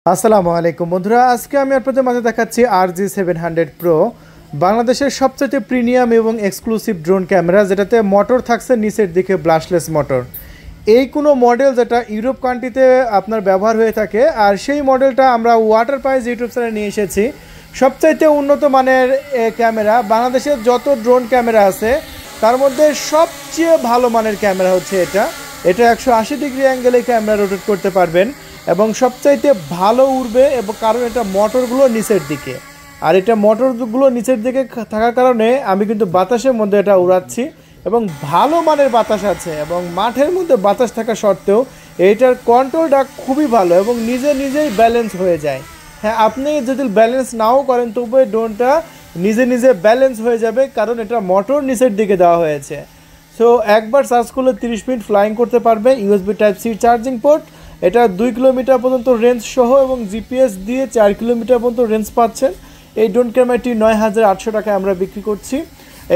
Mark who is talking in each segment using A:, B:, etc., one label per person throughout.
A: আসসালামু আলাইকুম বন্ধুরা, আজকে আমি আপনাদের মাঝে দেখাচ্ছি RG700 Pro, বাংলাদেশের সবচেয়ে প্রিমিয়াম এবং এক্সক্লুসিভ ড্রোন ক্যামেরা, যেটাতে মোটর থাকছে নিচের দিকে ব্রাশলেস মোটর। এই কোনো মডেল যেটা ইউরোপ কান্ট্রিতে আপনার ব্যবহার হয়ে থাকে, আর সেই মডেলটা আমরা ওয়াটার প্রাইজ ইউটিউব চ্যানেলে নিয়ে এসেছি। সবচাইতে উন্নত মানের ক্যামেরা, বাংলাদেশের যত ড্রোন ক্যামেরা আছে তার মধ্যে সবচেয়ে ভালো মানের ক্যামেরা হচ্ছে এটা। 180 ডিগ্রি অ্যাঙ্গেলে ক্যামেরা রোটেট করতে পারবেন এবং সবচাইতে ভালো উড়বে, এবং কারণ এটা মোটরগুলো নিচের দিকে, আর এটা মোটরগুলো নিচের দিকে থাকার কারণে আমি কিন্তু বাতাসের মধ্যে এটা উড়াচ্ছি এবং ভালো মানের বাতাস আছে, এবং মাঠের মধ্যে বাতাস থাকা সত্ত্বেও এইটার কন্ট্রোলটা খুবই ভালো এবং নিজেই ব্যালেন্স হয়ে যায়। হ্যাঁ, আপনি যদি ব্যালেন্স নাও করেন তবুও ড্রোনটা নিজে ব্যালেন্স হয়ে যাবে, কারণ এটা মোটর নিচের দিকে দেওয়া হয়েছে। সো একবার চার্জ করলে 30 মিনিট ফ্লাইং করতে পারবে। USB Type-C চার্জিং পোর্ট, এটা 2 কিলোমিটার পর্যন্ত রেঞ্জ সহ এবং জিপিএস দিয়ে 4 কিলোমিটার পর্যন্ত রেঞ্জ পাচ্ছেন। এই ড্রোন ক্যামেরাটি 9,800 টাকায় আমরা বিক্রি করছি।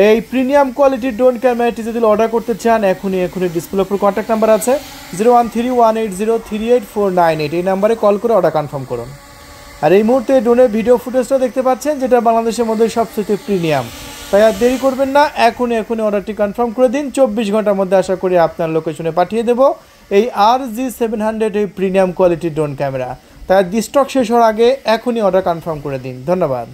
A: এই প্রিমিয়াম কোয়ালিটির ড্রোন ক্যামেরাটি যদি অর্ডার করতে চান, এখনই ডিসপ্লের উপর কন্ট্যাক্ট নাম্বার আছে 0131803848, এই নাম্বারে কল করে অর্ডার কনফার্ম করুন। আর এই মুহূর্তে ড্রোনের ভিডিও ফুটেজটা দেখতে পাচ্ছেন, যেটা বাংলাদেশের মধ্যে সবচেয়ে প্রিমিয়াম। তাই আর দেরি করবেন না, এখনই অর্ডারটি কনফার্ম করে দিন। 24 ঘন্টার মধ্যে আশা করি আপনার লোকেশনে পাঠিয়ে দেবো এই RG700 এই প্রিমিয়াম কোয়ালিটির ড্রোন ক্যামেরা। তাই স্টক শেষ হওয়ার আগে এখনই অর্ডার কনফার্ম করে দিন। ধন্যবাদ।